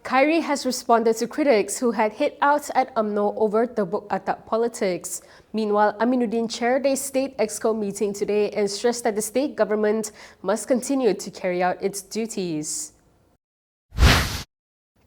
Khairy has responded to critics who had hit out at UMNO over tebuk atap politics. Meanwhile, Aminuddin chaired a state exco meeting today and stressed that the state government must continue to carry out its duties.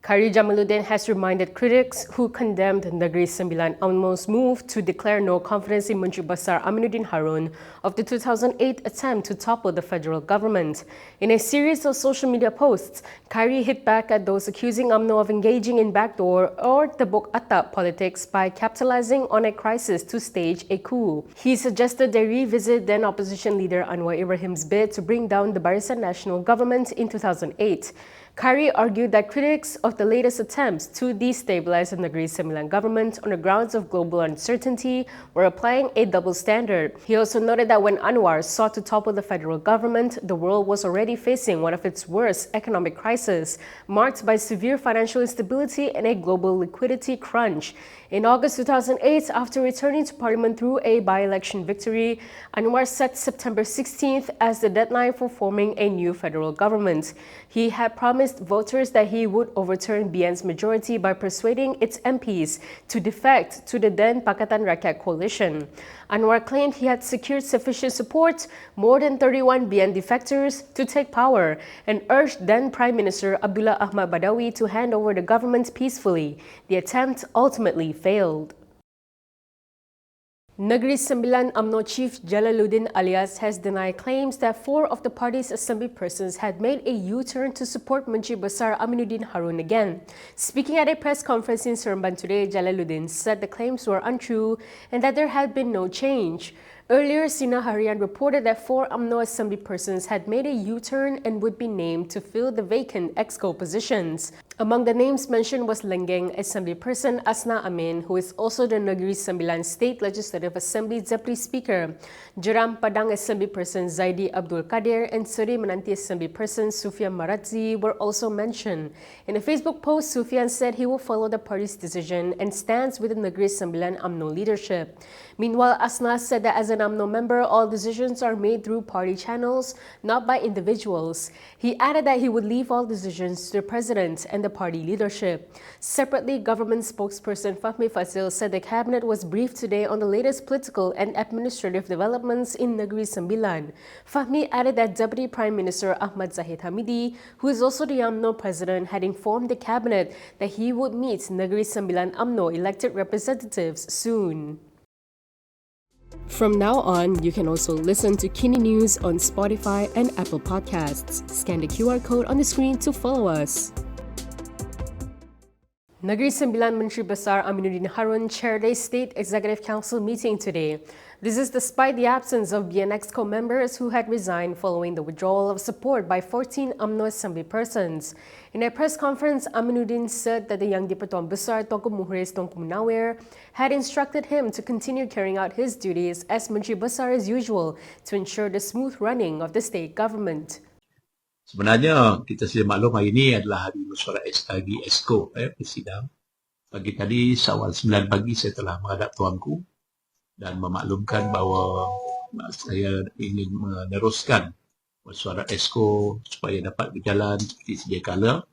Khairy Jamaluddin has reminded critics who condemned Negeri Sembilan Umno's move to declare no confidence in Menteri Besar Aminuddin Harun of the 2008 attempt to topple the federal government. In a series of social media posts, Khairy hit back at those accusing UMNO of engaging in backdoor or tebuk atap politics by capitalizing on a crisis to stage a coup. He suggested they revisit then opposition leader Anwar Ibrahim's bid to bring down the Barisan Nasional government in 2008. Khairy argued that critics of the latest attempts to destabilize the Negeri Sembilan government on the grounds of global uncertainty were applying a double standard. He also noted that when Anwar sought to topple the federal government, the world was already facing one of its worst economic crises, marked by severe financial instability and a global liquidity crunch. In August 2008, after returning to parliament through a by-election victory, Anwar set September 16th as the deadline for forming a new federal government. He had promised voters that he would overturn BN's majority by persuading its MPs to defect to the then Pakatan Rakyat coalition. Anwar claimed he had secured sufficient support, more than 31 BN defectors, to take power and urged then Prime Minister Abdullah Ahmad Badawi to hand over the government peacefully. The attempt ultimately failed. Negeri Sembilan Umno Chief Jalaluddin Alias has denied claims that 4 of the party's assemblypersons had made a U-turn to support Menteri Besar Aminuddin Harun again. Speaking at a press conference in Seremban today, Jalaluddin said the claims were untrue and that there had been no change. Earlier, Sina Harian reported that 4 UMNO assemblypersons had made a U-turn and would be named to fill the vacant exco positions. Among the names mentioned was Lenggeng assemblyperson Asna Amin, who is also the Negeri Sembilan State Legislative Assembly Deputy Speaker. Jeram Padang assemblyperson Zaidi Abdul Kadir and Seri Menanti assemblyperson Sufian Maradzi were also mentioned. In a Facebook post, Sufian said he will follow the party's decision and stands with the Negeri Sembilan UMNO leadership. Meanwhile, Asna said that as an UMNO member, all decisions are made through party channels, not by individuals. He added that he would leave all decisions to the president and the party leadership. Separately, government spokesperson Fahmi Fazil said the cabinet was briefed today on the latest political and administrative developments in Negeri Sembilan. Fahmi added that Deputy Prime Minister Ahmad Zahid Hamidi, who is also the UMNO president, had informed the cabinet that he would meet Negeri Sembilan UMNO elected representatives soon. From now on, you can also listen to KiniNews on Spotify and Apple Podcasts. Scan the QR code on the screen to follow us. Negeri Sembilan Menteri Besar Aminuddin Harun chaired a State Executive Council meeting today. This is despite the absence of BN Exco members who had resigned following the withdrawal of support by 14 UMNO assemblypersons. In a press conference, Aminuddin said that the Yang di-Pertuan Besar Tunku Muhriz Tunku Munawir had instructed him to continue carrying out his duties as Menteri Besar as usual to ensure the smooth running of the state government. Sebenarnya kita sedia maklum hari ini adalah hari mesyuarat lagi ESCO bersidang. Pagi tadi awal 9 pagi saya telah menghadap tuanku dan memaklumkan bahawa saya ingin meneruskan mesyuarat ESCO supaya dapat berjalan seperti sedia kala,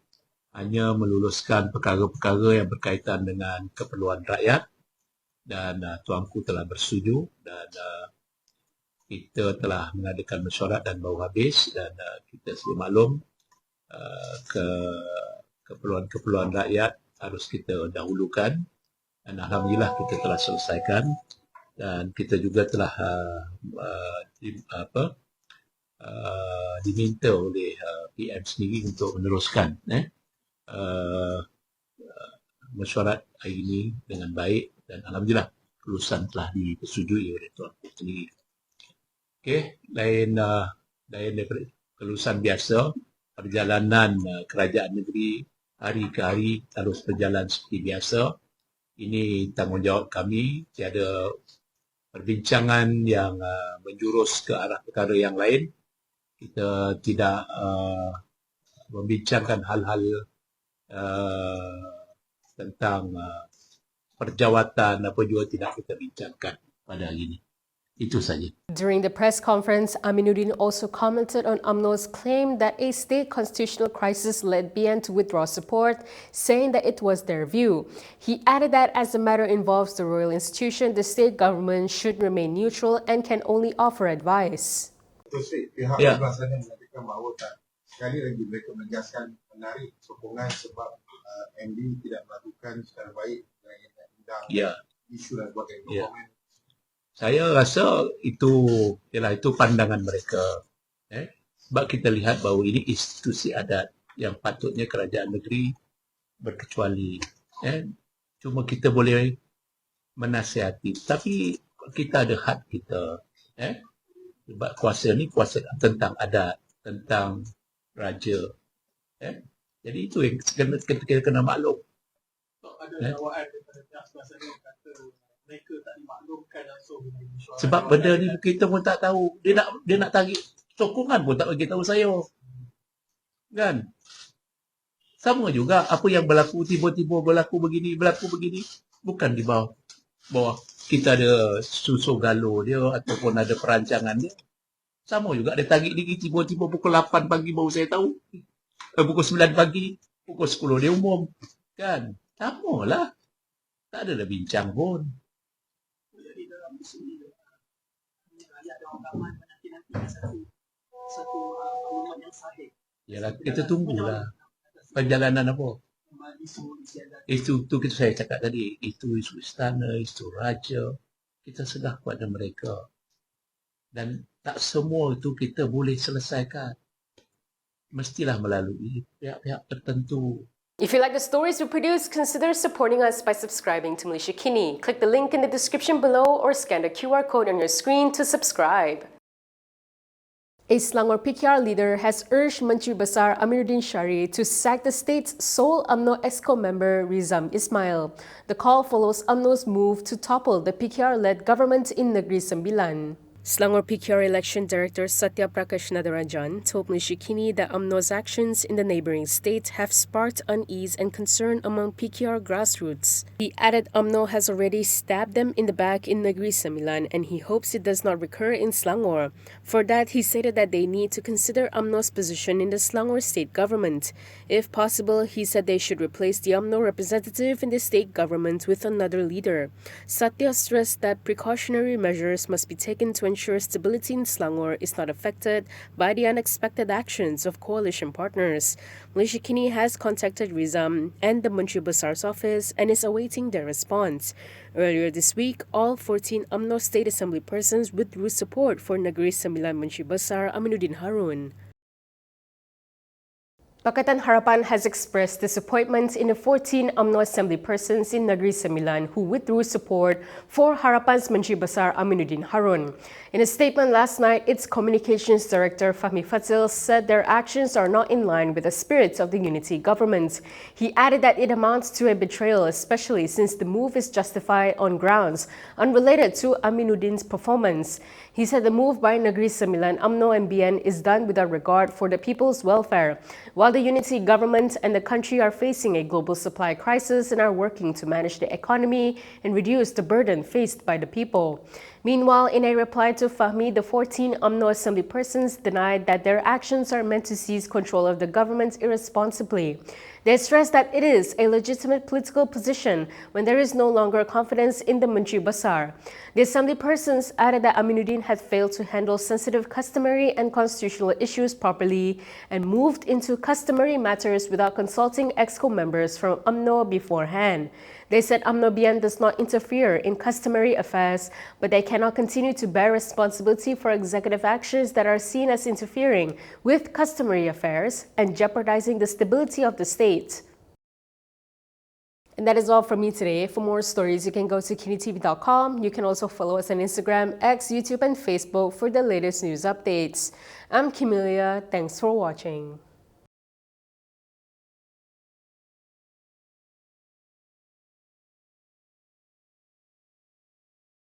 hanya meluluskan perkara-perkara yang berkaitan dengan keperluan rakyat, dan tuanku telah bersetuju dan kita telah mengadakan mesyuarat dan baru habis, dan kita sedia maklum keperluan rakyat harus kita dahulukan, dan alhamdulillah kita telah selesaikan, dan kita juga telah diminta oleh PM sendiri untuk meneruskan mesyuarat hari ini dengan baik, dan alhamdulillah kelulusan telah dipersetujui oleh tuanku sendiri. Okey, lain daripada kelulusan biasa, perjalanan kerajaan negeri hari ke hari terus berjalan seperti biasa. Ini tanggungjawab kami, tiada perbincangan yang menjurus ke arah perkara yang lain. Kita tidak membincangkan hal-hal tentang perjawatan apa juga tidak kita bincangkan pada hari ini. Itu saja. During the press conference, Aminuddin also commented on UMNO's claim that a state constitutional crisis led BN to withdraw support, saying that it was their view. He added that as the matter involves the royal institution, the state government should remain neutral and can only offer advice. Pihak Ya. sebelah sana mengatakan bahawa sekali lagi mereka menegaskan menarik sokongan sebab MD tidak melakukan secara baik dengan undang Ya. isu dan sebagainya. Ya. Saya rasa itu pandangan mereka. Sebab kita lihat bahawa ini institusi adat yang patutnya kerajaan negeri berkecuali. Cuma kita boleh menasihati. Tapi kita ada had kita. Sebab kuasa ni kuasa tentang adat, tentang raja. Jadi itu yang kita kena maklum. Ada dakwaan daripada pihak sebelah sana yang kata mereka tak dimaklumkan langsung dengan mesyuarat. Sebab benda ni kita pun tak tahu. Dia nak tarik sokongan pun tak bagi tahu saya. Kan? Sama juga apa yang berlaku tiba-tiba berlaku begini. Bukan di bawah kita ada susu galo dia ataupun ada perancangan dia. Sama juga dia tarik diri tiba-tiba pukul 8 pagi baru saya tahu. Pukul 9 pagi, pukul 10 dia umum. Kan? Sama lah. Tak ada dah bincang pun. Jadi dalam isu ni ada orang nanti satu maklumat yang sahih. Yalah, kita tunggulah. Perjalanan apa? Itu saya cakap tadi. Itu isu istana, isu raja. Kita sedar kepada mereka. Dan tak semua itu kita boleh selesaikan. Mestilah melalui pihak-pihak tertentu. If you like the stories we produce, consider supporting us by subscribing to Malaysia Kini. Click the link in the description below or scan the QR code on your screen to subscribe. A Selangor PKR leader has urged Menteri Besar Aminuddin Harun to sack the state's sole UMNO EXCO member Rizam Ismail. The call follows UMNO's move to topple the PKR-led government in Negeri Sembilan. Selangor PKR Election Director Satya Prakash Nadarajan told Malaysia Kini that UMNO's actions in the neighbouring state have sparked unease and concern among PKR grassroots. He added UMNO has already stabbed them in the back in Negeri Sembilan and he hopes it does not recur in Selangor. For that, he stated that they need to consider UMNO's position in the Selangor state government. If possible, he said they should replace the UMNO representative in the state government with another leader. Satya stressed that precautionary measures must be taken to ensure stability in Selangor is not affected by the unexpected actions of coalition partners. Malaysia Kini has contacted Rizam and the Menteri Besar's office and is awaiting their response. Earlier this week, all 14 UMNO State Assembly persons withdrew support for Negeri Sembilan Menteri Besar Aminuddin Harun. Pakatan Harapan has expressed disappointment in the 14 UMNO Assembly persons in Negeri Sembilan who withdrew support for Harapan's Menteri Besar Aminuddin Harun. In a statement last night, its Communications Director Fahmi Fadzil said their actions are not in line with the spirit of the unity government. He added that it amounts to a betrayal, especially since the move is justified on grounds unrelated to Aminuddin's performance. He said the move by Negeri Sembilan UMNO and BN is done without regard for the people's welfare, while the unity government and the country are facing a global supply crisis and are working to manage the economy and reduce the burden faced by the people. Meanwhile, in a reply to Fahmi, the 14 UMNO Assembly persons denied that their actions are meant to seize control of the government irresponsibly. They stressed that it is a legitimate political position when there is no longer confidence in the Menteri Besar. The Assembly persons added that Aminuddin had failed to handle sensitive customary and constitutional issues properly and moved into customary matters without consulting EXCO members from UMNO beforehand. They said UMNO BN does not interfere in customary affairs, but they cannot continue to bear responsibility for executive actions that are seen as interfering with customary affairs and jeopardizing the stability of the state. And that is all from me today. For more stories, you can go to kinitv.com. You can also follow us on Instagram, X, YouTube, and Facebook for the latest news updates. I'm Camelia. Thanks for watching.